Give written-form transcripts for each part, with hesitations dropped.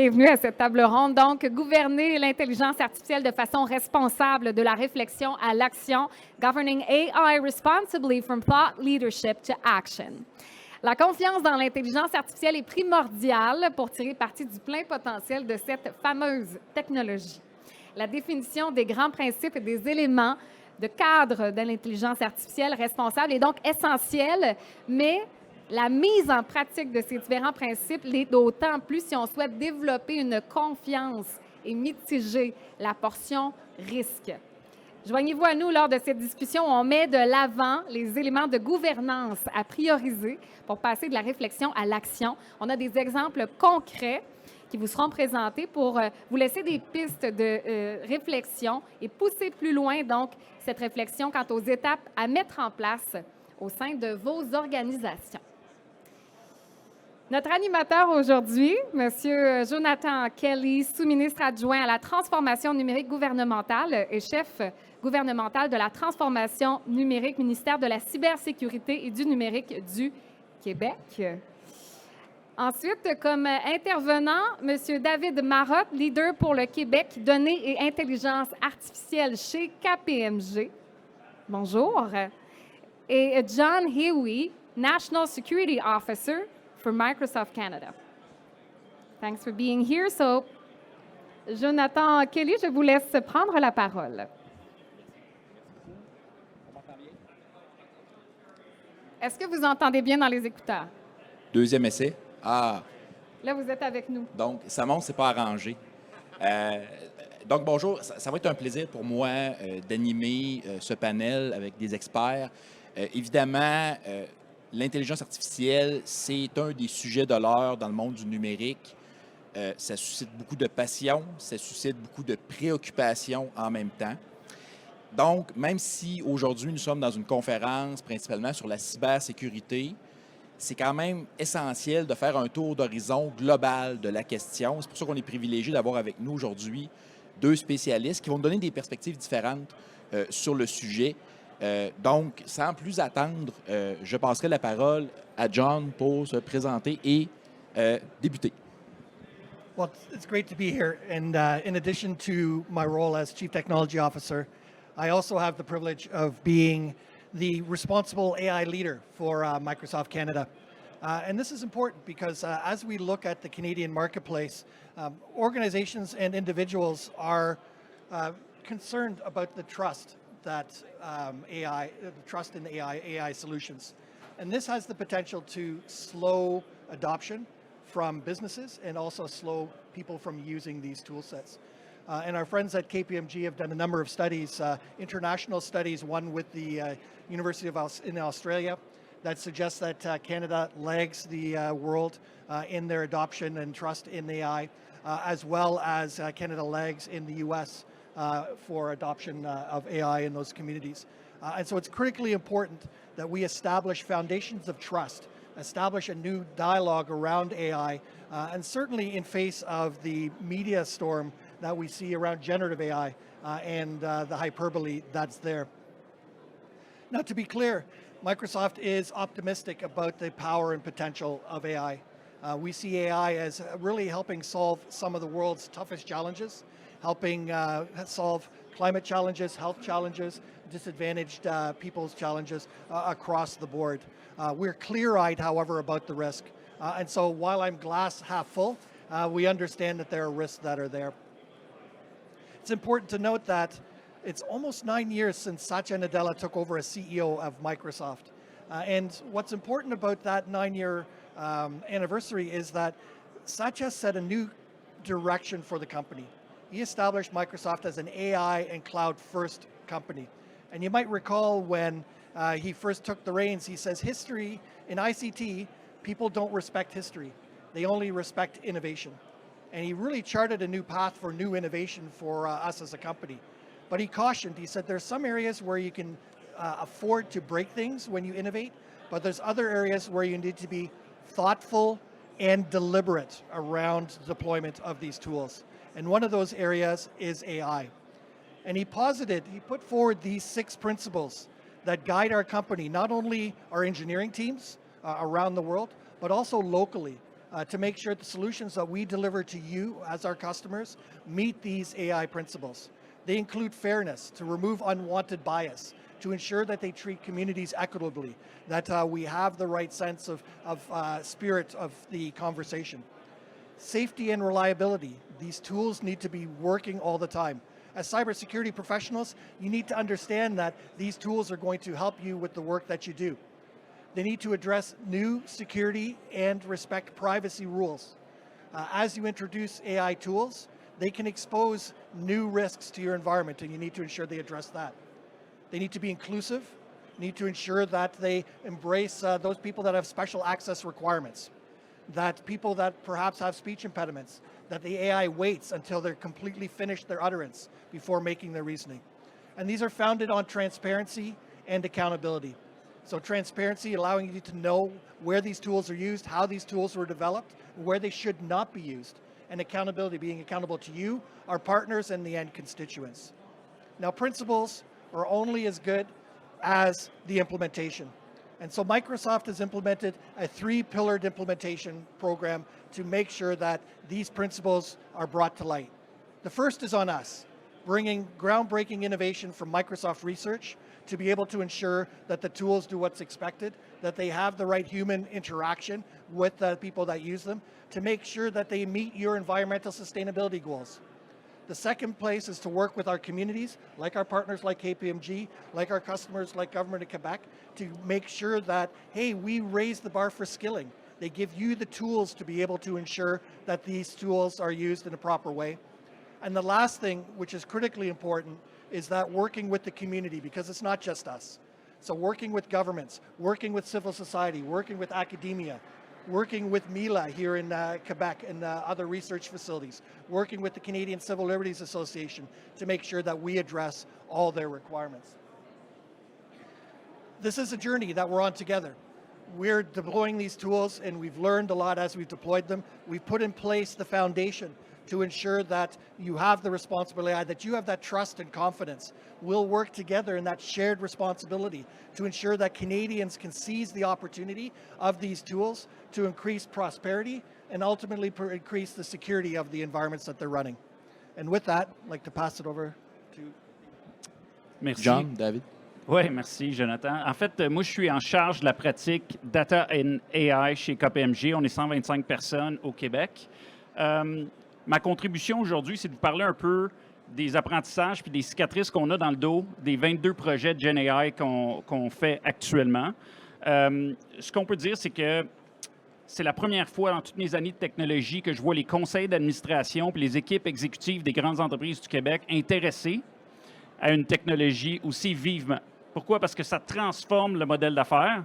Bienvenue à cette table ronde. Donc, gouverner l'intelligence artificielle de façon responsable, de la réflexion à l'action, governing AI responsibly from thought leadership to action. La confiance dans l'intelligence artificielle est primordiale pour tirer parti du plein potentiel de cette fameuse technologie. La définition des grands principes et des éléments de cadre de l'intelligence artificielle responsable est donc essentielle, mais la mise en pratique de ces différents principes l'est d'autant plus si on souhaite développer une confiance et mitiger la portion risque. Joignez-vous à nous lors de cette discussion où on met de l'avant les éléments de gouvernance à prioriser pour passer de la réflexion à l'action. On a des exemples concrets qui vous seront présentés pour vous laisser des pistes de réflexion et pousser plus loin, donc, cette réflexion quant aux étapes à mettre en place au sein de vos organisations. Notre animateur aujourd'hui, M. Jonathan KELLY, sous-ministre adjoint à la transformation numérique gouvernementale et chef gouvernemental de la transformation numérique, ministère de la Cybersécurité et du numérique du Québec. Ensuite, comme intervenant, M. David MAROTTE, leader pour le Québec, données et intelligence artificielle chez KPMG. Bonjour. Et John Huey, National Security Officer for Microsoft Canada. Thanks for being here. So, Jonathan KELLY, je vous laisse prendre la parole. Est-ce que vous entendez bien dans les écouteurs? Deuxième essai. Ah! Là, vous êtes avec nous. Donc, ça montre, c'est pas arrangé. Donc, bonjour. Ça va être un plaisir pour moi d'animer ce panel avec des experts. Évidemment, l'intelligence artificielle, c'est un des sujets de l'heure dans le monde du numérique. Ça suscite beaucoup de passion, ça suscite beaucoup de préoccupations en même temps. Donc, même si aujourd'hui nous sommes dans une conférence principalement sur la cybersécurité, c'est quand même essentiel de faire un tour d'horizon global de la question. C'est pour ça qu'on est privilégié d'avoir avec nous aujourd'hui deux spécialistes qui vont nous donner des perspectives différentes sur le sujet. Donc, sans plus attendre, je passerai la parole à John pour se présenter et débuter. Well, it's great to be here. And in addition to my role as Chief Technology Officer, I also have the privilege of being the responsible AI leader for Microsoft Canada. And this is important because as we look at the Canadian marketplace, organizations and individuals are concerned about the trust that trust in AI solutions. And this has the potential to slow adoption from businesses and also slow people from using these tool sets. And our friends at KPMG have done a number of studies, international studies, one with the University in Australia, that suggests that Canada lags the world in their adoption and trust in AI, as well as Canada lags in the US for adoption of AI in those communities. And so it's critically important that we establish foundations of trust, establish a new dialogue around AI, and certainly in face of the media storm that we see around generative AI and the hyperbole that's there. Now, to be clear, Microsoft is optimistic about the power and potential of AI. We see AI as really helping solve some of the world's toughest challenges, helping solve climate challenges, health challenges, disadvantaged people's challenges across the board. We're clear-eyed, however, about the risk. And so while I'm glass half full, we understand that there are risks that are there. It's important to note that it's almost 9 years since Satya Nadella took over as CEO of Microsoft. And what's important about that 9-year anniversary is that Satya set a new direction for the company. He established Microsoft as an AI and cloud-first company. And you might recall when he first took the reins, he says, history in ICT, people don't respect history. They only respect innovation. And he really charted a new path for new innovation for us as a company. But he cautioned, he said, there's some areas where you can afford to break things when you innovate, but there's other areas where you need to be thoughtful and deliberate around the deployment of these tools. And one of those areas is AI. And he put forward these 6 principles that guide our company, not only our engineering teams around the world, but also locally. to make sure the solutions that we deliver to you as our customers meet these AI principles. They include fairness, to remove unwanted bias, to ensure that they treat communities equitably, that we have the right sense of spirit of the conversation. Safety and reliability. These tools need to be working all the time. As cybersecurity professionals, you need to understand that these tools are going to help you with the work that you do. They need to address new security and respect privacy rules. As you introduce AI tools, they can expose new risks to your environment, and you need to ensure they address that. They need to be inclusive, need to ensure that they embrace those people that have special access requirements, that people that perhaps have speech impediments, that the AI waits until they're completely finished their utterance before making their reasoning. And these are founded on transparency and accountability. So transparency, allowing you to know where these tools are used, how these tools were developed, where they should not be used, and accountability, being accountable to you, our partners, and the end constituents. Now, principles are only as good as the implementation. And so Microsoft has implemented a 3-pillared implementation program to make sure that these principles are brought to light. The first is on us, bringing groundbreaking innovation from Microsoft Research to be able to ensure that the tools do what's expected, that they have the right human interaction with the people that use them, to make sure that they meet your environmental sustainability goals. The second place is to work with our communities, like our partners like KPMG, like our customers like Government of Quebec, to make sure that, hey, we raise the bar for skilling. They give you the tools to be able to ensure that these tools are used in a proper way. And the last thing, which is critically important, is that working with the community, because it's not just us. So working with governments, working with civil society, working with academia, working with MILA here in Quebec and other research facilities, working with the Canadian Civil Liberties Association to make sure that we address all their requirements. This is a journey that we're on together. We're deploying these tools, and we've learned a lot as we've deployed them. We've put in place the foundation to ensure that you have the responsible AI, that you have that trust and confidence. We'll work together in that shared responsibility to ensure that Canadians can seize the opportunity of these tools to increase prosperity and ultimately increase the security of the environments that they're running. And with that, I'd like to pass it over to Merci. John, David. Oui, merci, Jonathan. En fait, moi, je suis en charge de la pratique Data and AI chez KPMG. On est 125 personnes au Québec. Ma contribution aujourd'hui, c'est de vous parler un peu des apprentissages puis des cicatrices qu'on a dans le dos des 22 projets de Gen AI qu'on fait actuellement. Ce qu'on peut dire, c'est que c'est la première fois dans toutes mes années de technologie que je vois les conseils d'administration puis les équipes exécutives des grandes entreprises du Québec intéressées à une technologie aussi vivement. Pourquoi? Parce que ça transforme le modèle d'affaires.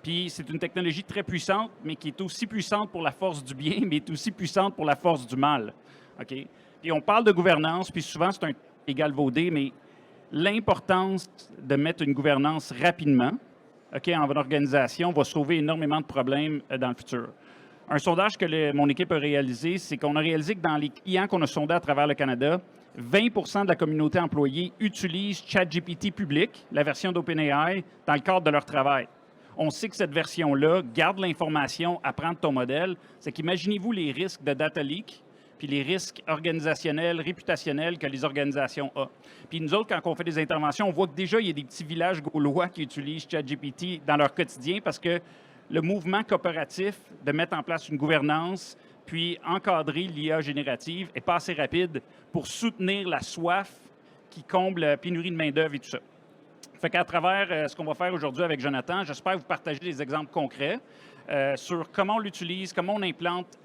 Puis c'est une technologie très puissante, mais qui est aussi puissante pour la force du bien, mais est aussi puissante pour la force du mal. OK? Puis on parle de gouvernance, puis souvent c'est un galvaudé, mais l'importance de mettre une gouvernance rapidement, OK, en organisation va sauver énormément de problèmes dans le futur. Un sondage que mon équipe a réalisé, c'est qu'on a réalisé que dans les clients qu'on a sondés à travers le Canada, 20 de la communauté employée utilise ChatGPT public, la version d'OpenAI, dans le cadre de leur travail. On sait que cette version-là garde l'information, apprend de ton modèle. C'est qu'imaginez-vous les risques de data leak, puis les risques organisationnels, réputationnels que les organisations ont. Puis nous autres, quand on fait des interventions, on voit que déjà, il y a des petits villages gaulois qui utilisent ChatGPT dans leur quotidien parce que le mouvement coopératif de mettre en place une gouvernance puis encadrer l'IA générative n'est pas assez rapide pour soutenir la soif qui comble la pénurie de main-d'œuvre et tout ça. Fait qu'à travers ce qu'on va faire aujourd'hui avec Jonathan, j'espère vous partager des exemples concrets sur comment on l'utilise, comment on implante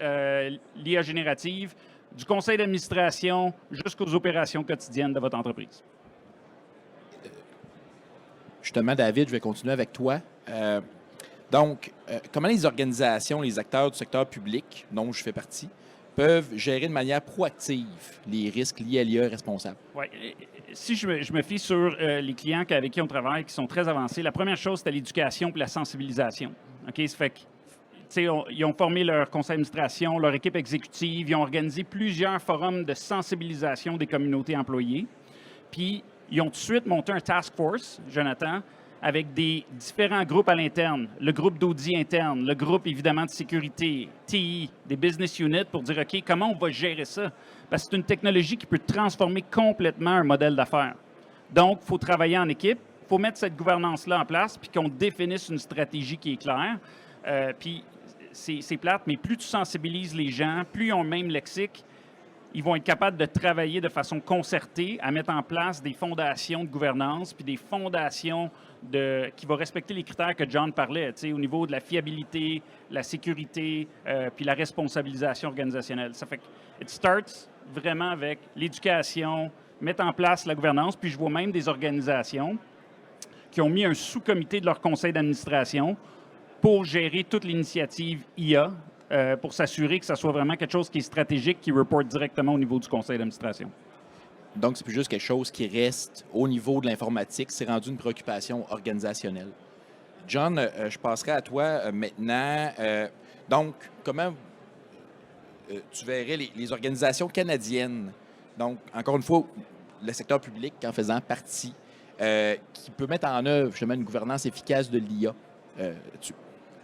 l'IA générative, du conseil d'administration jusqu'aux opérations quotidiennes de votre entreprise. Justement, David, je vais continuer avec toi. Donc, comment les organisations, les acteurs du secteur public, dont je fais partie, peuvent gérer de manière proactive les risques liés à l'IA responsable? Oui. Si je me fie sur les clients avec qui on travaille, qui sont très avancés, la première chose, c'est l'éducation et la sensibilisation. OK? Ça fait que, ils ont formé leur conseil d'administration, leur équipe exécutive, ils ont organisé plusieurs forums de sensibilisation des communautés employées. Puis, ils ont tout de suite monté un task force, Jonathan, avec des différents groupes à l'interne, le groupe d'audit interne, le groupe évidemment de sécurité, TI, des business units pour dire, OK, comment on va gérer ça? Parce que c'est une technologie qui peut transformer complètement un modèle d'affaires. Donc, il faut travailler en équipe, il faut mettre cette gouvernance-là en place, puis qu'on définisse une stratégie qui est claire. Puis, c'est plate, mais plus tu sensibilises les gens, plus ils ont le même lexique, ils vont être capables de travailler de façon concertée à mettre en place des fondations de gouvernance, puis des fondations qui vont respecter les critères que John parlait, au niveau de la fiabilité, la sécurité, puis la responsabilisation organisationnelle. Ça fait que it starts vraiment avec l'éducation, mettre en place la gouvernance, puis je vois même des organisations qui ont mis un sous-comité de leur conseil d'administration pour gérer toute l'initiative IA, pour s'assurer que ça soit vraiment quelque chose qui est stratégique, qui reporte directement au niveau du conseil d'administration. Donc, c'est plus juste quelque chose qui reste au niveau de l'informatique, c'est rendu une préoccupation organisationnelle. John, je passerai à toi maintenant. Donc, comment tu verrais les organisations canadiennes, donc, encore une fois, le secteur public en faisant partie, qui peut mettre en œuvre justement une gouvernance efficace de l'IA?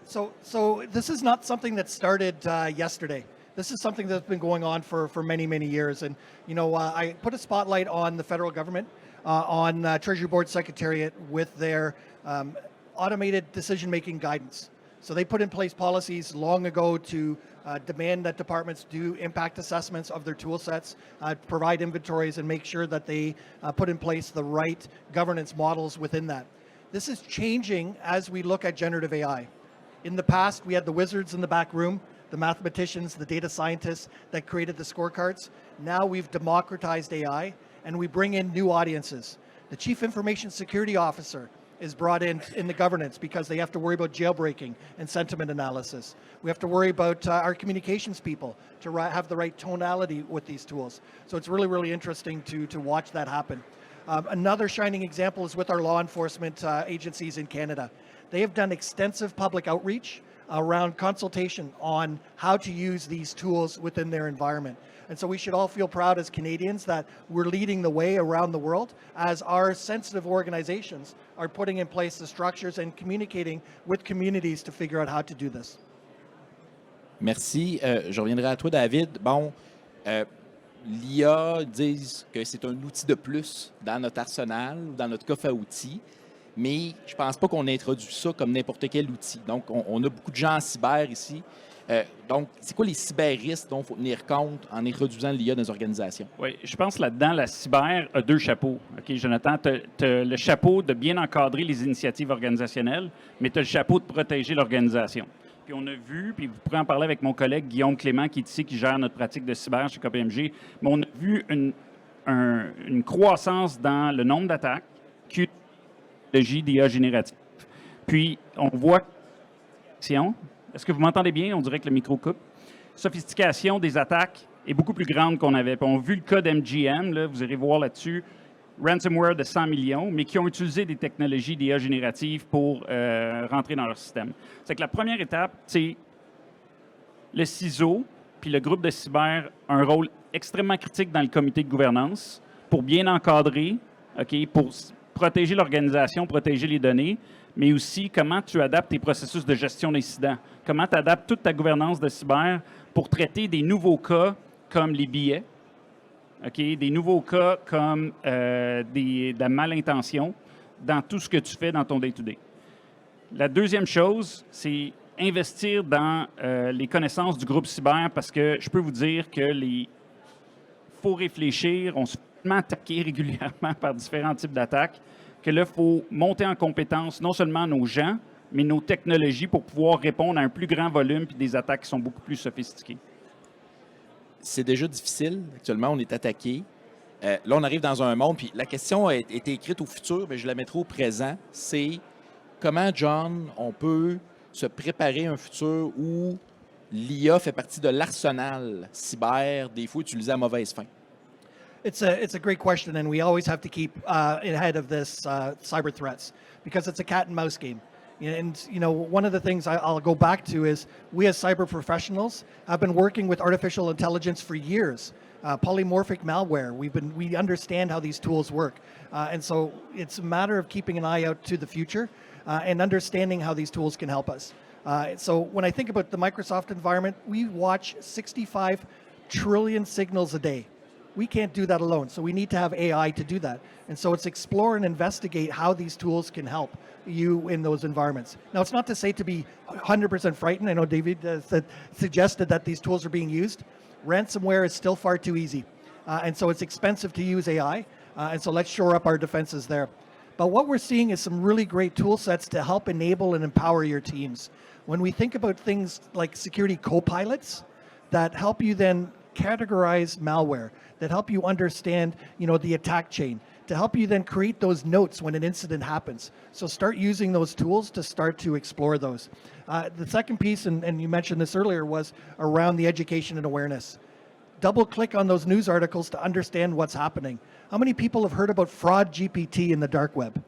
So this is not something that started yesterday. This is something that's been going on for many, many years. And, I put a spotlight on the federal government, on Treasury Board Secretariat with their automated decision-making guidance. So they put in place policies long ago to demand that departments do impact assessments of their tool sets, provide inventories, and make sure that they put in place the right governance models within that. This is changing as we look at generative AI. In the past, we had the wizards in the back room, the mathematicians, the data scientists that created the scorecards. Now we've democratized AI, and we bring in new audiences. The Chief Information Security Officer is brought in the governance because they have to worry about jailbreaking and sentiment analysis. We have to worry about our communications people to have the right tonality with these tools. So it's really, really interesting to watch that happen. Another shining example is with our law enforcement agencies in Canada. They have done extensive public outreach around consultation on how to use these tools within their environment. And so we should all feel proud as Canadians that we're leading the way around the world as our sensitive organizations are putting in place the structures and communicating with communities to figure out how to do this. Merci. Je reviendrai à toi, David. Bon, l'IA disent que c'est un outil de plus dans notre arsenal, dans notre coffre à outils. Mais je ne pense pas qu'on introduit ça comme n'importe quel outil. Donc, on a beaucoup de gens en cyber ici. Donc, c'est quoi les cyber-risques dont il faut tenir compte en introduisant l'IA dans les organisations? Oui, je pense là-dedans, la cyber a deux chapeaux. OK, Jonathan, tu as le chapeau de bien encadrer les initiatives organisationnelles, mais tu as le chapeau de protéger l'organisation. Puis on a vu, puis vous pourrez en parler avec mon collègue Guillaume Clément, qui est ici, qui gère notre pratique de cyber chez KPMG, mais on a vu une croissance dans le nombre d'attaques qui d'IA générative. Puis, on voit... Est-ce que vous m'entendez bien? On dirait que le micro coupe. Sophistication des attaques est beaucoup plus grande qu'on avait. Puis on a vu le cas d'MGM, là, vous irez voir là-dessus, ransomware de 100 millions, mais qui ont utilisé des technologies d'IA générative pour rentrer dans leur système. C'est que la première étape, c'est le CISO, puis le groupe de cyber a un rôle extrêmement critique dans le comité de gouvernance pour bien encadrer, OK, pour protéger l'organisation, protéger les données, mais aussi comment tu adaptes tes processus de gestion d'incidents. Comment tu adaptes toute ta gouvernance de cyber pour traiter des nouveaux cas comme les billets, okay, des nouveaux cas comme de la malintention dans tout ce que tu fais dans ton day-to-day. La deuxième chose, c'est investir dans les connaissances du groupe cyber parce que je peux vous dire que faut réfléchir, on se fait attaquer régulièrement par différents types d'attaques, que là, il faut monter en compétence non seulement nos gens, mais nos technologies pour pouvoir répondre à un plus grand volume et des attaques qui sont beaucoup plus sophistiquées. C'est déjà difficile. Actuellement, on est attaqué. Là, on arrive dans un monde, puis la question a été écrite au futur, mais je la mettrai au présent. C'est comment, John, on peut se préparer à un futur où l'IA fait partie de l'arsenal cyber, des fois utilisé à mauvaise fin? It's a great question, and we always have to keep ahead of this cyber threats because it's a cat and mouse game. And one of the things I'll go back to is we as cyber professionals have been working with artificial intelligence for years. Polymorphic malware, we understand how these tools work. And so it's a matter of keeping an eye out to the future and understanding how these tools can help us. So when I think about the Microsoft environment, we watch 65 trillion signals a day. We can't do that alone, so we need to have AI to do that. And so it's explore and investigate how these tools can help you in those environments. Now, it's not to say to be 100% frightened. I know David suggested that these tools are being used. Ransomware is still far too easy. And so it's expensive to use AI. And so let's shore up our defenses there. But what we're seeing is some really great tool sets to help enable and empower your teams. When we think about things like security co-pilots that help you then categorize malware, that help you understand, the attack chain, to help you then create those notes when an incident happens. So start using those tools to start to explore those. The second piece, and you mentioned this earlier, was around the education and awareness. Double click on those news articles to understand what's happening. How many people have heard about fraud GPT in the dark web?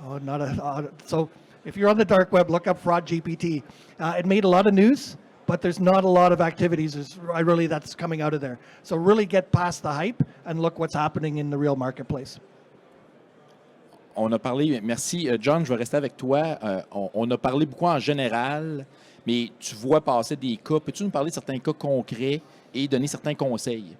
Oh, so if you're on the dark web, look up fraud GPT. It made a lot of news, but there's not a lot of activities that's coming out of there. So really get past the hype and look what's happening in the real marketplace. On a parlé, merci John, je vais rester avec toi. On a parlé beaucoup en général, mais tu vois passer des cas. Peux-tu nous parler de certains cas concrets et donner certains conseils?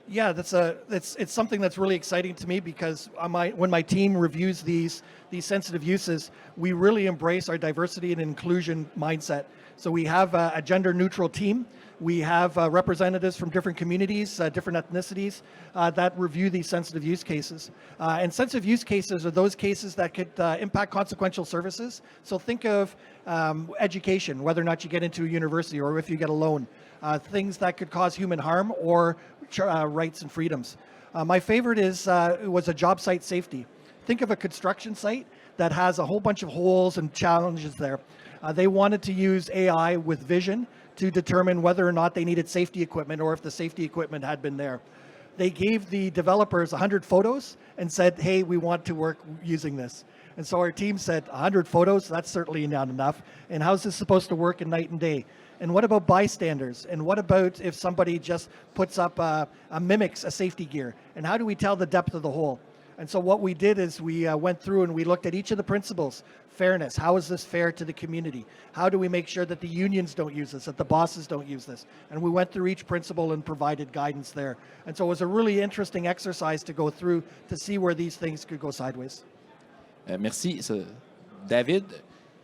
Yeah, it's something that's really exciting to me because when my team reviews these sensitive uses, we really embrace our diversity and inclusion mindset. So we have a gender-neutral team. We have representatives from different communities, different ethnicities that review these sensitive use cases. And sensitive use cases are those cases that could impact consequential services. So think of education, whether or not you get into a university or if you get a loan. Things that could cause human harm or rights and freedoms. My favorite was a job site safety. Think of a construction site that has a whole bunch of holes and challenges there. They wanted to use AI with vision to determine whether or not they needed safety equipment or if the safety equipment had been there. They gave the developers 100 photos and said, hey, we want to work using this. And so our team said, 100 photos? That's certainly not enough. And how's this supposed to work in night and day? And what about bystanders? And what about if somebody just puts up mimics a safety gear? And how do we tell the depth of the hole? And so what we did is we went through and we looked at each of the principles. Fairness, how is this fair to the community? How do we make sure that the unions don't use this, that the bosses don't use this? And we went through each principle and provided guidance there. And so it was a really interesting exercise to go through to see where these things could go sideways. Merci. David,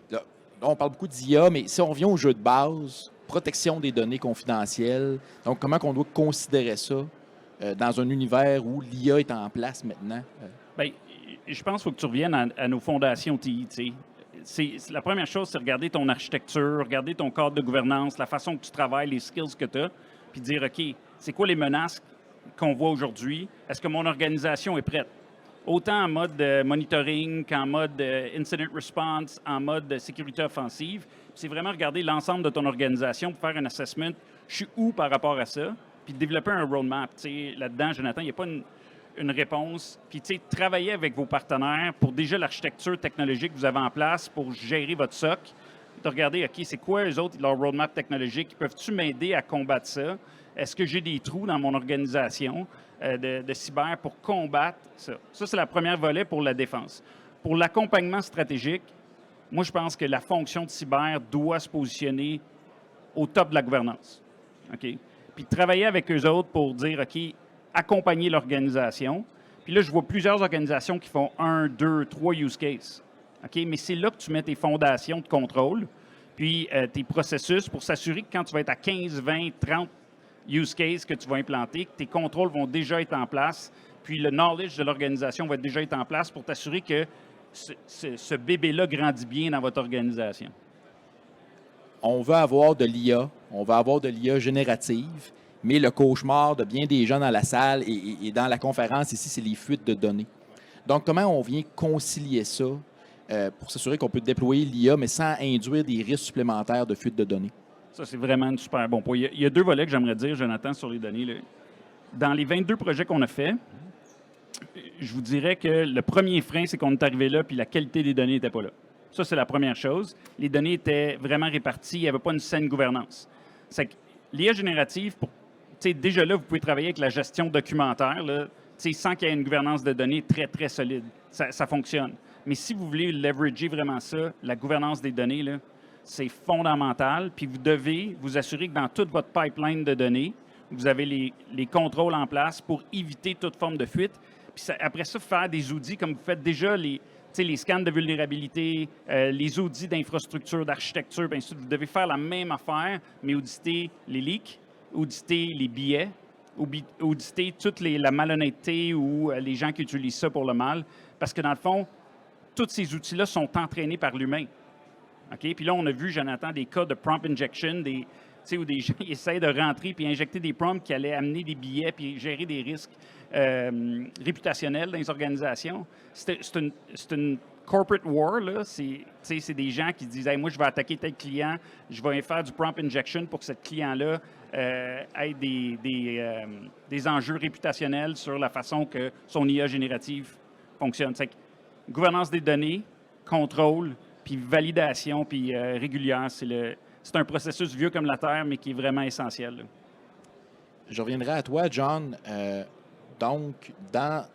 là, on parle beaucoup d'IA, mais si on revient au jeu de base, protection des données confidentielles, donc comment on doit considérer ça dans un univers où l'IA est en place maintenant? Bien, je pense qu'il faut que tu reviennes à nos fondations TI. La première chose, c'est regarder ton architecture, regarder ton cadre de gouvernance, la façon que tu travailles, les skills que tu as, puis dire, OK, c'est quoi les menaces qu'on voit aujourd'hui? Est-ce que mon organisation est prête? Autant en mode monitoring qu'en mode incident response, en mode sécurité offensive. C'est vraiment regarder l'ensemble de ton organisation pour faire un assessment. Je suis où par rapport à ça? Puis développer un roadmap. Là-dedans, Jonathan, il n'y a pas une réponse. Puis travailler avec vos partenaires pour déjà l'architecture technologique que vous avez en place pour gérer votre SOC. De regarder, OK, c'est quoi eux autres, leur roadmap technologique? Peuvent-tu m'aider à combattre ça? Est-ce que j'ai des trous dans mon organisation de cyber pour combattre ça? Ça, c'est la première volet pour la défense. Pour l'accompagnement stratégique, moi, je pense que la fonction de cyber doit se positionner au top de la gouvernance. OK? Puis travailler avec eux autres pour dire, OK, accompagner l'organisation. Puis là, je vois plusieurs organisations qui font 1, 2, 3 use cases. OK? Mais c'est là que tu mets tes fondations de contrôle, puis tes processus pour s'assurer que quand tu vas être à 15, 20, 30 use cases que tu vas implanter, que tes contrôles vont déjà être en place, puis le knowledge de l'organisation va déjà être en place pour t'assurer que ce bébé-là grandit bien dans votre organisation. On veut avoir de l'IA, on va avoir de l'IA générative, mais le cauchemar de bien des gens dans la salle et dans la conférence ici, c'est les fuites de données. Donc, comment on vient concilier ça pour s'assurer qu'on peut déployer l'IA, mais sans induire des risques supplémentaires de fuite de données? Ça, c'est vraiment un super bon point. Il y a deux volets que j'aimerais dire, Jonathan, sur les données. Là. Dans les 22 projets qu'on a faits, je vous dirais que le premier frein, c'est qu'on est arrivé là puis la qualité des données n'était pas là. Ça, c'est la première chose. Les données étaient vraiment réparties. Il n'y avait pas une saine gouvernance. C'est que l'IA générative, déjà là, vous pouvez travailler avec la gestion documentaire là, sans qu'il y ait une gouvernance de données très, très solide. Ça fonctionne. Mais si vous voulez leverager vraiment ça, la gouvernance des données, là, c'est fondamental. Puis vous devez vous assurer que dans toute votre pipeline de données, vous avez les contrôles en place pour éviter toute forme de fuite. Puis après ça, faire des audits comme vous faites déjà, les scans de vulnérabilité, les audits d'infrastructure, d'architecture, bien sûr, vous devez faire la même affaire, mais auditer les leaks, auditer les billets, auditer toute la malhonnêteté ou les gens qui utilisent ça pour le mal. Parce que dans le fond, tous ces outils-là sont entraînés par l'humain. OK? Puis là, on a vu, Jonathan, des cas de prompt injection, où des gens essaient de rentrer puis injecter des prompts qui allaient amener des billets puis gérer des risques réputationnels dans les organisations. C'est une corporate war, là. C'est des gens qui disent hey, « moi, je vais attaquer tel client, je vais faire du prompt injection pour que ce client-là ait des enjeux réputationnels sur la façon que son IA générative fonctionne. » Gouvernance des données, contrôle, puis validation, puis régulière, c'est un processus vieux comme la Terre, mais qui est vraiment essentiel. Là. Je reviendrai à toi, John. Donc, dans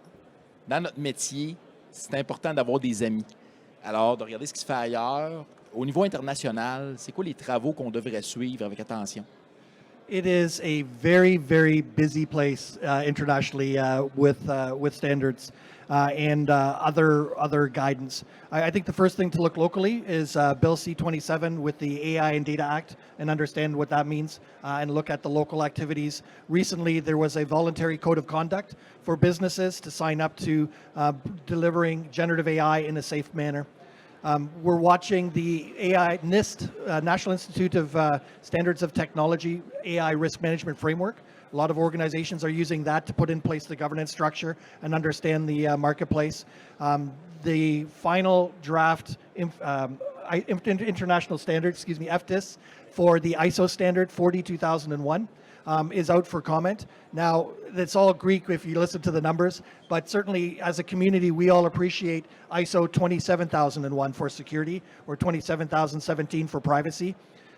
notre métier, c'est important d'avoir des amis. Alors, de regarder ce qui se fait ailleurs. Au niveau international, c'est quoi les travaux qu'on devrait suivre avec attention? It is a very, very busy place internationally with standards and other guidance. I think the first thing to look locally is Bill C-27 with the AI and Data Act and understand what that means and look at the local activities. Recently, there was a voluntary code of conduct for businesses to sign up to delivering generative AI in a safe manner. We're watching the AI NIST, National Institute of Standards of Technology, AI Risk Management Framework. A lot of organizations are using that to put in place the governance structure and understand the marketplace. The final draft international standard, FTIS, for the ISO standard 42001 is out for comment. Now, it's all Greek if you listen to the numbers, but certainly as a community, we all appreciate ISO 27001 for security or 27017 for privacy.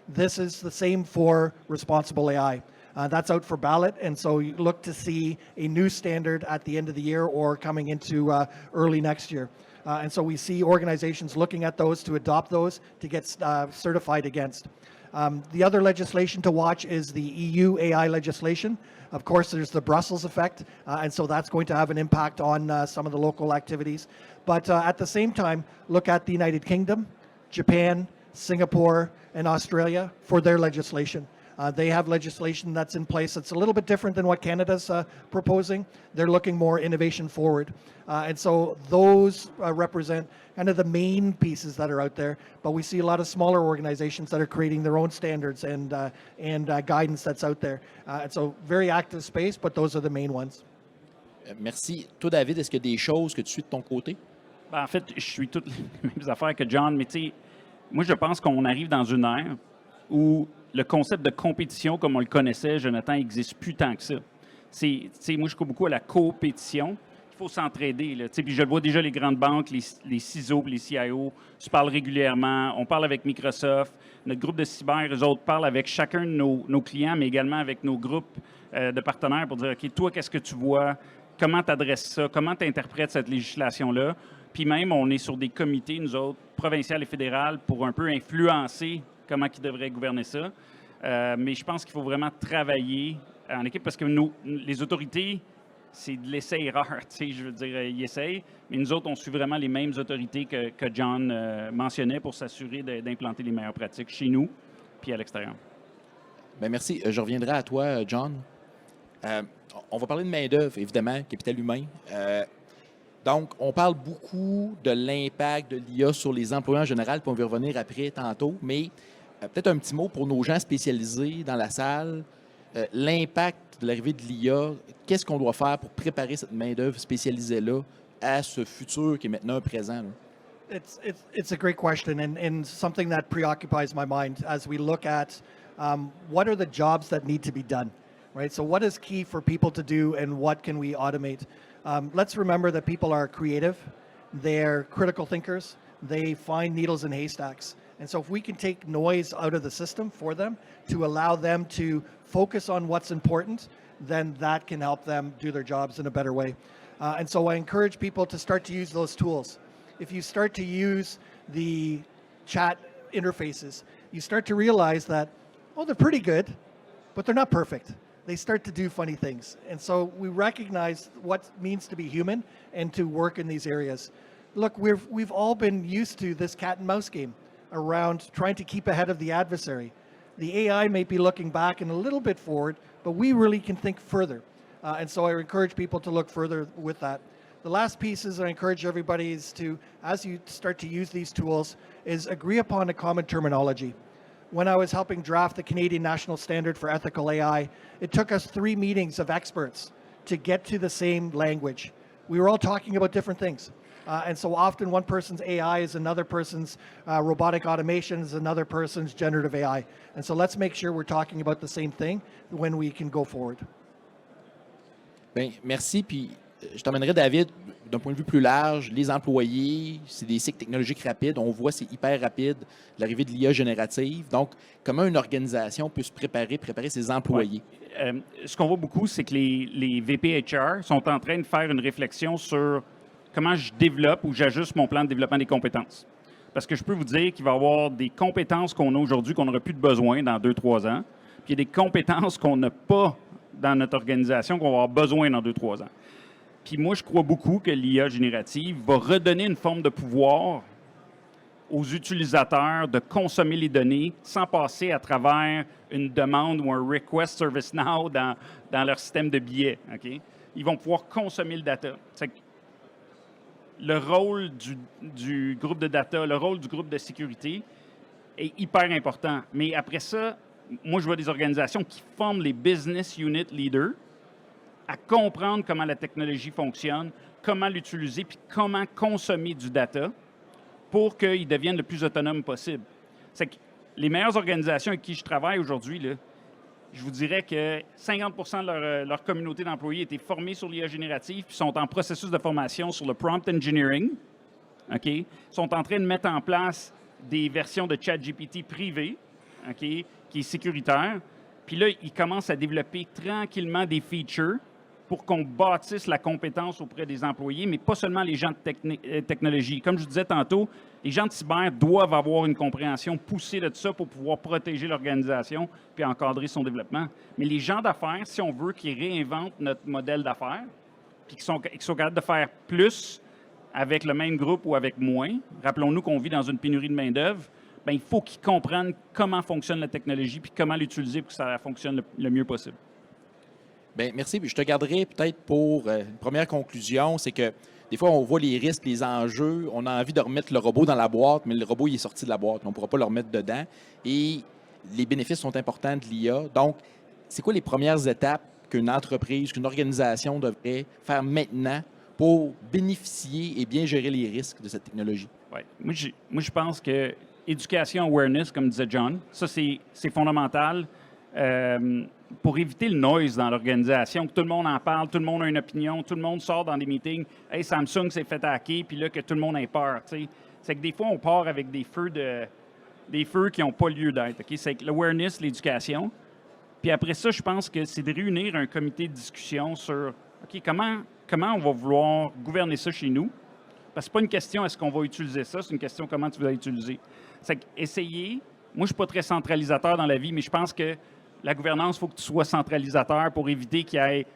This is the same for responsible AI. That's out for ballot, and so you look to see a new standard at the end of the year or coming into early next year. And so we see organizations looking at those to adopt those to get certified against. The other legislation to watch is the EU AI legislation. Of course, there's the Brussels effect, and so that's going to have an impact on some of the local activities. But at the same time, look at the United Kingdom, Japan, Singapore, and Australia for their legislation. They have legislation that's in place that's a little bit different than what Canada's proposing. They're looking more innovation forward. And so those represent kind of the main pieces that are out there. But we see a lot of smaller organizations that are creating their own standards and guidance that's out there. And so very active space, but those are the main ones. Merci. Toi, David, est-ce qu'il y a des choses que tu suis de ton côté? Ben, en fait, je suis toutes les mêmes affaires que John, mais tu sais, moi, je pense qu'on arrive dans une ère où le concept de compétition, comme on le connaissait, Jonathan, n'existe plus tant que ça. Moi, je crois beaucoup à la compétition. Il faut s'entraider. Puis je le vois déjà, les grandes banques, les CISO, les CIO se parlent régulièrement. On parle avec Microsoft. Notre groupe de cyber, eux autres, parlent avec chacun de nos clients, mais également avec nos groupes de partenaires pour dire, OK, toi, qu'est-ce que tu vois? Comment tu adresses ça? Comment tu interprètes cette législation-là? Puis même, on est sur des comités, nous autres, provinciales et fédérales, pour un peu influencer comment ils devraient gouverner ça. Mais je pense qu'il faut vraiment travailler en équipe parce que les autorités, c'est de l'essai-erreur. Je veux dire, ils essayent, mais nous autres, on suit vraiment les mêmes autorités que John mentionnait pour s'assurer d'implanter les meilleures pratiques chez nous puis à l'extérieur. Bien, merci. Je reviendrai à toi, John. On va parler de main-d'œuvre, évidemment, capital humain. Donc, on parle beaucoup de l'impact de l'IA sur les employés en général, puis on va y revenir après tantôt, mais peut-être un petit mot pour nos gens spécialisés dans la salle. L'impact de l'arrivée de l'IA, qu'est-ce qu'on doit faire pour préparer cette main-d'œuvre spécialisée-là à ce futur qui est maintenant présent? Là? It's a great question and something that preoccupies my mind as we look at what are the jobs that need to be done, right? So what is key for people to do and what can we automate? Let's remember that people are creative, they're critical thinkers, they find needles in haystacks. And so if we can take noise out of the system for them to allow them to focus on what's important, then that can help them do their jobs in a better way. And so I encourage people to start to use those tools. If you start to use the chat interfaces, you start to realize that, oh, they're pretty good, but they're not perfect. They start to do funny things. And so we recognize what it means to be human and to work in these areas. Look, we've all been used to this cat and mouse game around trying to keep ahead of the adversary. The AI may be looking back and a little bit forward, but we really can think further. And so I encourage people to look further with that. The last piece is I encourage everybody is to, as you start to use these tools, is agree upon a common terminology. When I was helping draft the Canadian National Standard for Ethical AI, it took us 3 meetings of experts to get to the same language. We were all talking about different things. And so often one person's AI is another person's robotic automation is another person's generative AI. And so let's make sure we're talking about the same thing when we can go forward. Bien, merci. Puis je t'emmènerai, David, d'un point de vue plus large, les employés, c'est des cycles technologiques rapides. On voit, c'est hyper rapide, l'arrivée de l'IA générative. Donc, comment une organisation peut se préparer ses employés? Ouais. Ce qu'on voit beaucoup, c'est que les VP HR sont en train de faire une réflexion sur comment je développe ou j'ajuste mon plan de développement des compétences. Parce que je peux vous dire qu'il va y avoir des compétences qu'on a aujourd'hui qu'on n'aura plus de besoin dans 2-3 ans, puis il y a des compétences qu'on n'a pas dans notre organisation qu'on va avoir besoin dans 2-3 ans. Puis moi, je crois beaucoup que l'IA générative va redonner une forme de pouvoir aux utilisateurs de consommer les données sans passer à travers une demande ou un request ServiceNow dans leur système de billets. Okay? Ils vont pouvoir consommer le data. C'est le rôle du groupe de data, le rôle du groupe de sécurité est hyper important. Mais après ça, moi, je vois des organisations qui forment les business unit leaders à comprendre comment la technologie fonctionne, comment l'utiliser, puis comment consommer du data pour qu'ils deviennent le plus autonomes possible. C'est que les meilleures organisations avec qui je travaille aujourd'hui, là, je vous dirais que 50 de leur communauté d'employés étaient formés sur l'IA générative puis sont en processus de formation sur le prompt engineering. OK? Sont en train de mettre en place des versions de ChatGPT privées, OK, qui est sécuritaire. Puis là, ils commencent à développer tranquillement des features pour qu'on bâtisse la compétence auprès des employés, mais pas seulement les gens de technologie. Comme je vous disais tantôt, les gens de cyber doivent avoir une compréhension poussée de ça pour pouvoir protéger l'organisation puis encadrer son développement. Mais les gens d'affaires, si on veut qu'ils réinventent notre modèle d'affaires puis qu'ils sont capables de faire plus avec le même groupe ou avec moins, rappelons-nous qu'on vit dans une pénurie de main-d'œuvre, bien, il faut qu'ils comprennent comment fonctionne la technologie puis comment l'utiliser pour que ça fonctionne le mieux possible. Bien, merci. Je te garderai peut-être pour une première conclusion, c'est que des fois, on voit les risques, les enjeux, on a envie de remettre le robot dans la boîte, mais le robot, il est sorti de la boîte. On ne pourra pas le remettre dedans. Et les bénéfices sont importants de l'IA. Donc, c'est quoi les premières étapes qu'une entreprise, qu'une organisation devrait faire maintenant pour bénéficier et bien gérer les risques de cette technologie? Ouais. Moi, je pense que éducation, awareness, comme disait John, ça, c'est fondamental. Pour éviter le noise dans l'organisation, que tout le monde en parle, tout le monde a une opinion, tout le monde sort dans des meetings. « Hey, Samsung s'est fait hacker », puis là, que tout le monde ait peur. T'sais. C'est que des fois, on part avec des feux qui n'ont pas lieu d'être. Okay? C'est que l'awareness, l'éducation. Puis après ça, je pense que c'est de réunir un comité de discussion sur OK, comment on va vouloir gouverner ça chez nous. Parce que ce n'est pas une question est-ce qu'on va utiliser ça, c'est une question comment tu vas l'utiliser. C'est qu'essayer, moi, je ne suis pas très centralisateur dans la vie, mais je pense que la gouvernance, il faut que tu sois centralisateur pour éviter qu'il y ait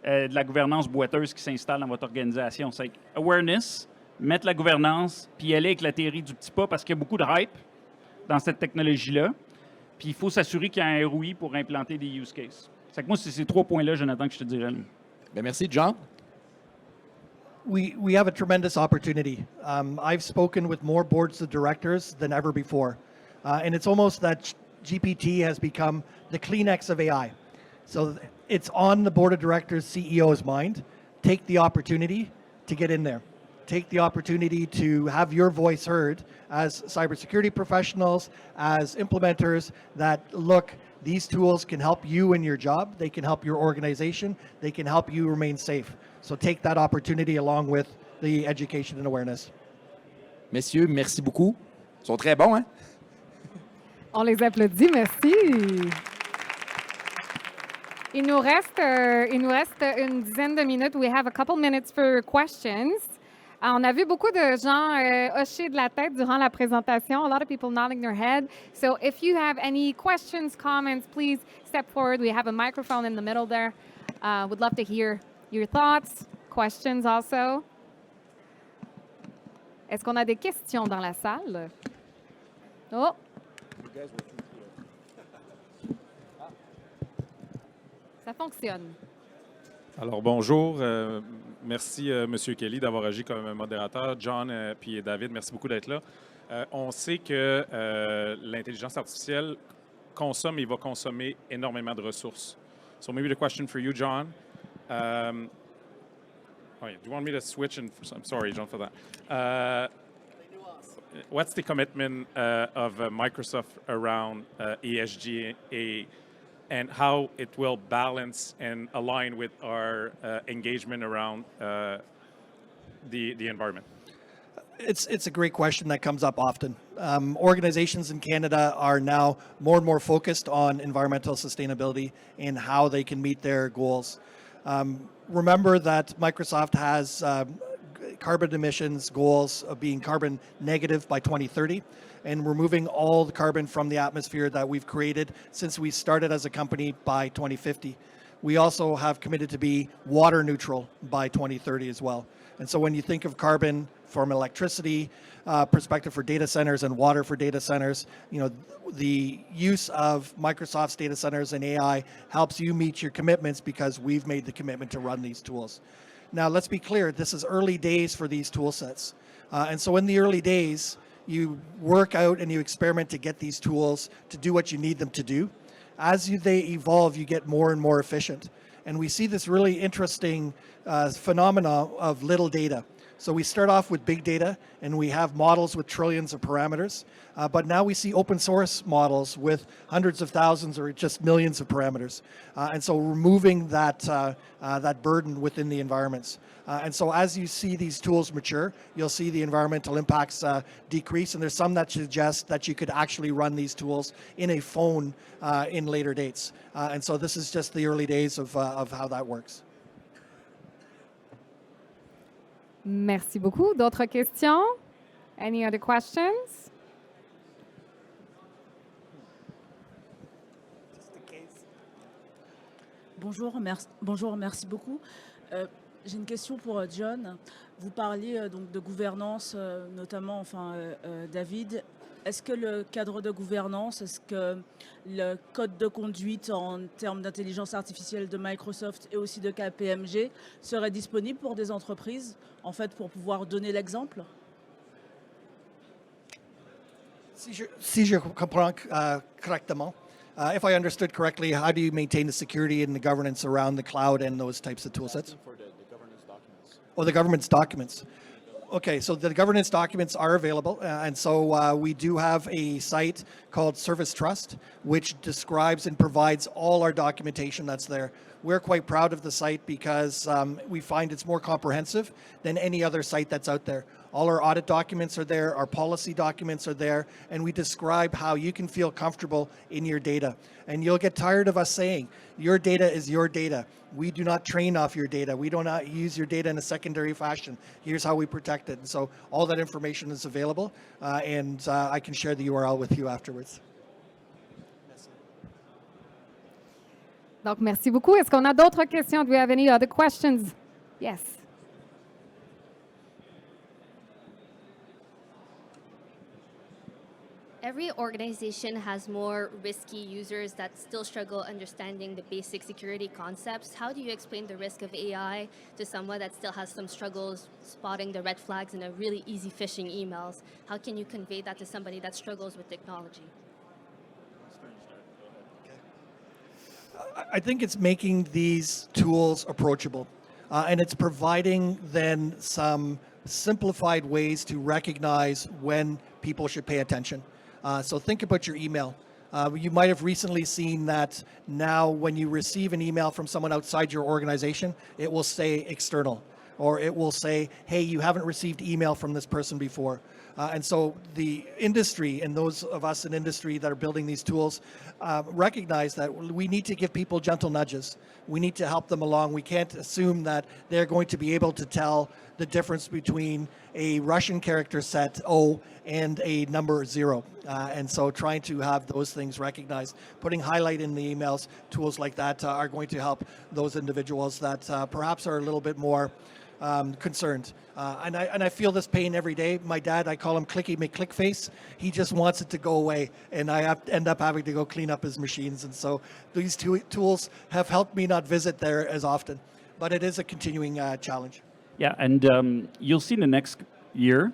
de la gouvernance boiteuse qui s'installe dans votre organisation. C'est awareness, mettre la gouvernance, puis aller avec la théorie du petit pas parce qu'il y a beaucoup de hype dans cette technologie-là. Puis il faut s'assurer qu'il y a un ROI pour implanter des use cases. C'est que moi, c'est ces 3 points-là, Jonathan, que je te dirais. Bien, merci, John. We have a tremendous opportunity. I've spoken with more boards of directors than ever before. And it's almost that GPT has become the Kleenex of AI. So it's on the board of directors CEO's mind. Take the opportunity to get in there. Take the opportunity to have your voice heard as cybersecurity professionals, as implementers that, look, these tools can help you in your job. They can help your organization. They can help you remain safe. So take that opportunity along with the education and awareness. Messieurs, merci beaucoup. Ils sont très bons, hein? On les applaudit, merci. Il nous reste une dizaine de minutes. We have a couple minutes for questions. On a vu beaucoup de gens hocher de la tête durant la présentation. A lot of people nodding their head. So if you have any questions, comments, please step forward. We have a microphone in the middle there. Would love to hear your thoughts, questions also. Est-ce qu'on a des questions dans la salle? Oh! Ça fonctionne. Alors, bonjour. Merci, M. Kelly, d'avoir agi comme modérateur. John puis David, merci beaucoup d'être là. On sait que l'intelligence artificielle consomme et va consommer énormément de ressources. So maybe the question for you, John. Do you want me to switch? I'm sorry, John, for that. What's the commitment of Microsoft around ESG and how it will balance and align with our engagement around the environment? It's a great question that comes up often. Organizations in Canada are now more and more focused on environmental sustainability and how they can meet their goals. Remember that Microsoft has carbon emissions goals of being carbon negative by 2030 and removing all the carbon from the atmosphere that we've created since we started as a company by 2050. We also have committed to be water neutral by 2030 as well. And so when you think of carbon from electricity perspective for data centers and water for data centers, you know, the use of Microsoft's data centers and AI helps you meet your commitments because we've made the commitment to run these tools. Now, let's be clear, this is early days for these tool sets. And so in the early days, you work out and you experiment to get these tools to do what you need them to do. As they evolve, you get more and more efficient. And we see this really interesting phenomena of little data. So we start off with big data, and we have models with trillions of parameters. But now we see open source models with hundreds of thousands or just millions of parameters. And so removing that burden within the environments. And so as you see these tools mature, you'll see the environmental impacts decrease. And there's some that suggest that you could actually run these tools in a phone in later dates. And so this is just the early days of how that works. Merci beaucoup. D'autres questions? Any other questions? Bonjour, merci beaucoup. J'ai une question pour John. Vous parliez donc de gouvernance, notamment, David. Est-ce que le cadre de gouvernance, est-ce que le code de conduite en termes d'intelligence artificielle de Microsoft et aussi de KPMG serait disponible pour des entreprises, en fait, pour pouvoir donner l'exemple? Si je comprends correctement, if I understood correctly, how do you maintain the security and the governance around the cloud and those types of tool sets? For the governance documents. Oh, the governance documents. Okay, so the governance documents are available, and so we do have a site called Service Trust, which describes and provides all our documentation that's there. We're quite proud of the site because we find it's more comprehensive than any other site that's out there. All our audit documents are there, our policy documents are there, and we describe how you can feel comfortable in your data. And you'll get tired of us saying, your data is your data. We do not train off your data. We do not use your data in a secondary fashion. Here's how we protect it. And so all that information is available, and I can share the URL with you afterwards. Donc, merci beaucoup. Est-ce qu'on a d'autres questions? Do we have any other questions? Yes. Every organization has more risky users that still struggle understanding the basic security concepts. How do you explain the risk of AI to someone that still has some struggles spotting the red flags in a really easy phishing emails? How can you convey that to somebody that struggles with technology? I think it's making these tools approachable, and it's providing then some simplified ways to recognize when people should pay attention. So think about your email. You might have recently seen that now when you receive an email from someone outside your organization, it will say external, or it will say, hey, you haven't received email from this person before. And so the industry and those of us in industry that are building these tools recognize that we need to give people gentle nudges. We need to help them along. We can't assume that they're going to be able to tell the difference between a Russian character set O and a number 0. And so trying to have those things recognized, putting highlight in the emails, tools like that are going to help those individuals that perhaps are a little bit more concerned. And I feel this pain every day. My dad, I call him Clicky McClickface. He just wants it to go away, and I end up having to go clean up his machines. And so these two tools have helped me not visit there as often, but it is a continuing challenge. Yeah, and you'll see in the next year,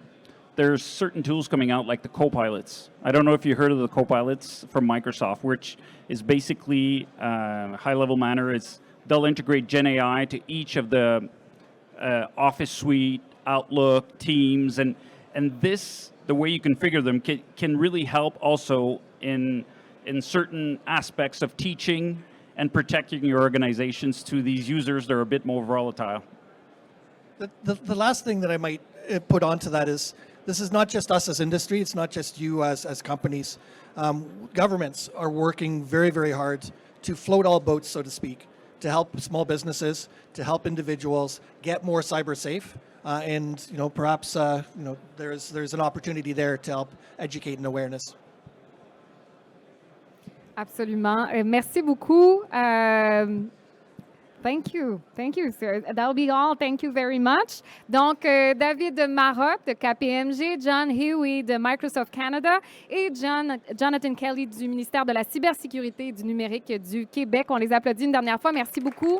there's certain tools coming out like the Copilots. I don't know if you heard of the Copilots from Microsoft, which is basically high-level manner. They'll integrate Gen AI to each of the Office Suite, Outlook, Teams, and this, the way you configure them, can really help also in certain aspects of teaching and protecting your organizations to these users that are a bit more volatile. The last thing that I might put onto that is, this is not just us as industry, it's not just you as companies. Governments are working very, very hard to float all boats, so to speak, to help small businesses, to help individuals get more cyber safe. And perhaps there's an opportunity there to help educate and awareness. Absolument. Merci beaucoup. Thank you. Thank you, sir. That'll be all. Thank you very much. Donc, David MAROTTE de KPMG, John Huey de Microsoft Canada et Jonathan KELLY du ministère de la Cybersécurité et du Numérique du Québec. On les applaudit une dernière fois. Merci beaucoup.